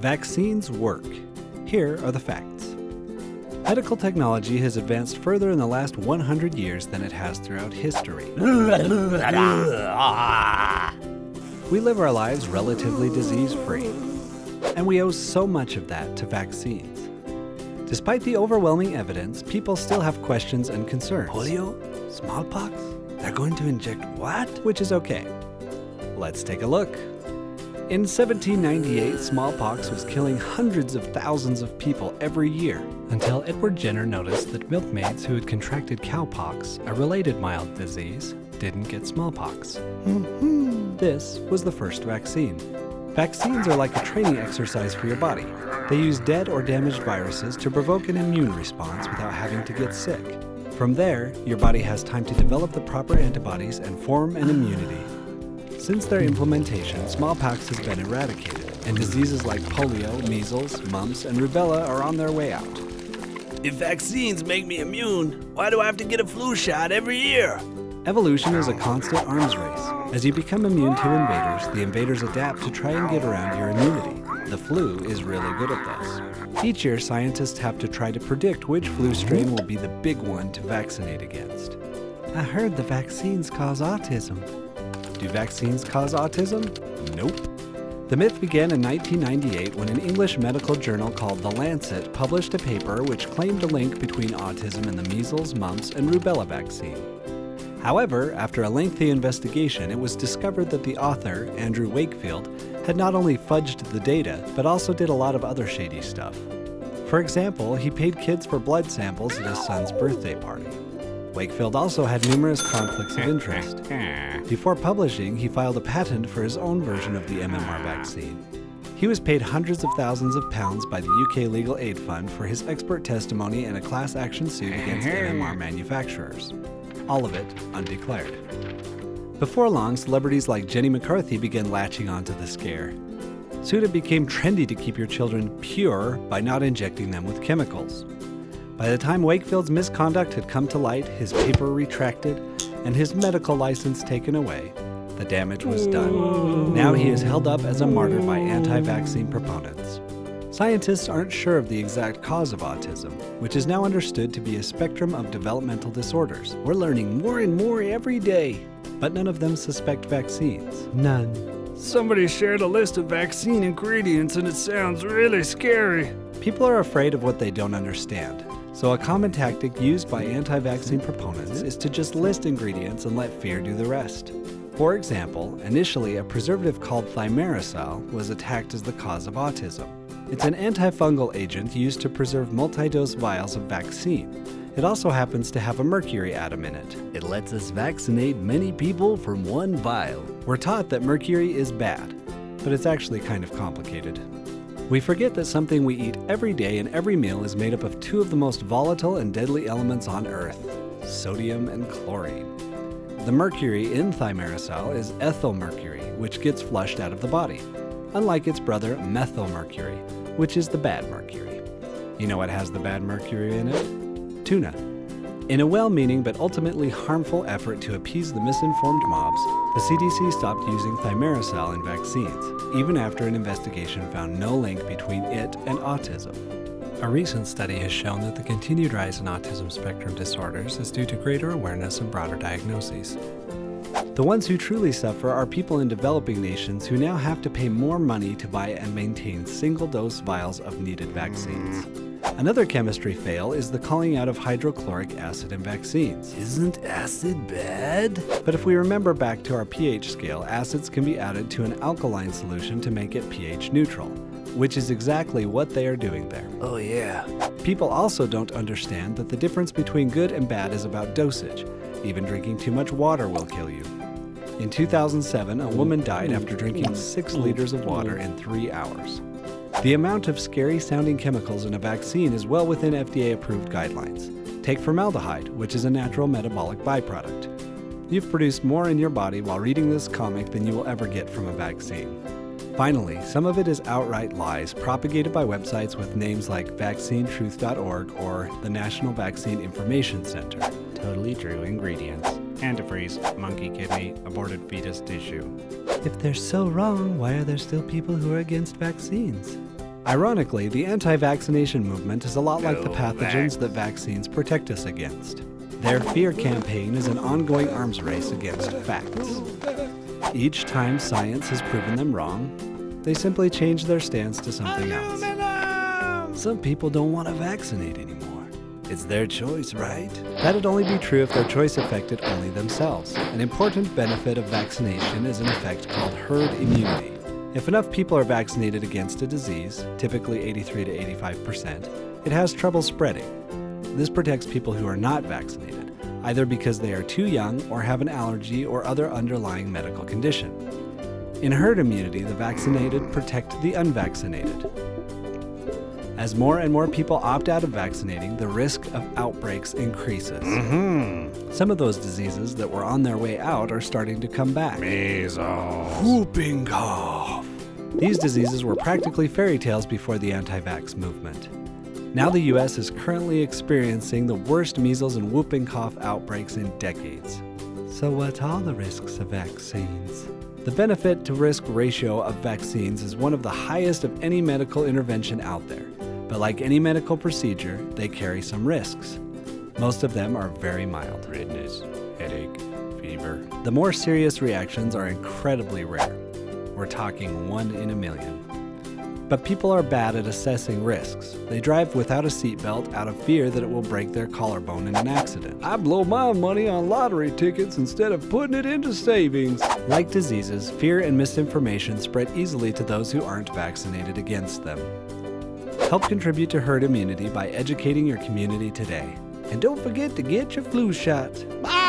Vaccines work. Here are the facts. Medical technology has advanced further in the last 100 years than it has throughout history. We live our lives relatively disease-free, and we owe so much of that to vaccines. Despite the overwhelming evidence, people still have questions and concerns. Polio? Smallpox? They're going to inject what? Which is okay. Let's take a look. In 1798, smallpox was killing hundreds of thousands of people every year, until Edward Jenner noticed that milkmaids who had contracted cowpox, a related mild disease, didn't get smallpox. This was the first vaccine. Vaccines are like a training exercise for your body. They use dead or damaged viruses to provoke an immune response without having to get sick. From there, your body has time to develop the proper antibodies and form an immunity. Since their implementation, smallpox has been eradicated, and diseases like polio, measles, mumps, and rubella are on their way out. If vaccines make me immune, why do I have to get a flu shot every year? Evolution is a constant arms race. As you become immune to invaders, the invaders adapt to try and get around your immunity. The flu is really good at this. Each year, scientists have to try to predict which flu strain will be the big one to vaccinate against. I heard the vaccines cause autism. Do vaccines cause autism? Nope. The myth began in 1998 when an English medical journal called The Lancet published a paper which claimed a link between autism and the measles, mumps, and rubella vaccine. However, after a lengthy investigation, it was discovered that the author, Andrew Wakefield, had not only fudged the data, but also did a lot of other shady stuff. For example, he paid kids for blood samples at his son's birthday party. Wakefield also had numerous conflicts of interest. Before publishing, he filed a patent for his own version of the MMR vaccine. He was paid hundreds of thousands of pounds by the UK Legal Aid Fund for his expert testimony in a class action suit against MMR manufacturers. All of it undeclared. Before long, celebrities like Jenny McCarthy began latching onto the scare. Soon it became trendy to keep your children pure by not injecting them with chemicals. By the time Wakefield's misconduct had come to light, his paper retracted, and his medical license taken away, the damage was done. Now he is held up as a martyr by anti-vaccine proponents. Scientists aren't sure of the exact cause of autism, which is now understood to be a spectrum of developmental disorders. We're learning more and more every day, but none of them suspect vaccines. None. Somebody shared a list of vaccine ingredients and it sounds really scary. People are afraid of what they don't understand. So a common tactic used by anti-vaccine proponents is to just list ingredients and let fear do the rest. For example, initially a preservative called thimerosal was attacked as the cause of autism. It's an antifungal agent used to preserve multi-dose vials of vaccine. It also happens to have a mercury atom in it. It lets us vaccinate many people from one vial. We're taught that mercury is bad, but it's actually kind of complicated. We forget that something we eat every day and every meal is made up of two of the most volatile and deadly elements on Earth, sodium and chlorine. The mercury in thimerosal is ethylmercury, which gets flushed out of the body, unlike its brother methylmercury, which is the bad mercury. You know what has the bad mercury in it? Tuna. In a well-meaning but ultimately harmful effort to appease the misinformed mobs, the CDC stopped using thimerosal in vaccines, even after an investigation found no link between it and autism. A recent study has shown that the continued rise in autism spectrum disorders is due to greater awareness and broader diagnoses. The ones who truly suffer are people in developing nations who now have to pay more money to buy and maintain single-dose vials of needed vaccines. Another chemistry fail is the calling out of hydrochloric acid in vaccines. Isn't acid bad? But if we remember back to our pH scale, acids can be added to an alkaline solution to make it pH neutral, which is exactly what they are doing there. Oh yeah. People also don't understand that the difference between good and bad is about dosage. Even drinking too much water will kill you. In 2007, a woman died after drinking 6 liters of water in 3 hours. The amount of scary-sounding chemicals in a vaccine is well within FDA-approved guidelines. Take formaldehyde, which is a natural metabolic byproduct. You've produced more in your body while reading this comic than you will ever get from a vaccine. Finally, some of it is outright lies propagated by websites with names like vaccinetruth.org or the National Vaccine Information Center. Totally true ingredients. Antifreeze, monkey kidney, aborted fetus tissue. If they're so wrong, why are there still people who are against vaccines? Ironically, the anti-vaccination movement is a lot like the No pathogens that vaccines protect us against. Their fear campaign is an ongoing arms race against facts. Each time science has proven them wrong, they simply change their stance to something else. Some people don't want to vaccinate anymore. It's their choice, right? That'd only be true if their choice affected only themselves. An important benefit of vaccination is an effect called herd immunity. If enough people are vaccinated against a disease, typically 83 to 85%, it has trouble spreading. This protects people who are not vaccinated, either because they are too young or have an allergy or other underlying medical condition. In herd immunity, the vaccinated protect the unvaccinated. As more and more people opt out of vaccinating, the risk of outbreaks increases. Some of those diseases that were on their way out are starting to come back. Measles. Whooping cough. These diseases were practically fairy tales before the anti-vax movement. Now the U.S. is currently experiencing the worst measles and whooping cough outbreaks in decades. So what are the risks of vaccines? The benefit to risk ratio of vaccines is one of the highest of any medical intervention out there. But like any medical procedure, they carry some risks. Most of them are very mild. Redness, headache, fever. The more serious reactions are incredibly rare. We're talking 1 in a million. But people are bad at assessing risks. They drive without a seatbelt out of fear that it will break their collarbone in an accident. I blow my money on lottery tickets instead of putting it into savings. Like diseases, fear and misinformation spread easily to those who aren't vaccinated against them. Help contribute to herd immunity by educating your community today. And don't forget to get your flu shot. Bye!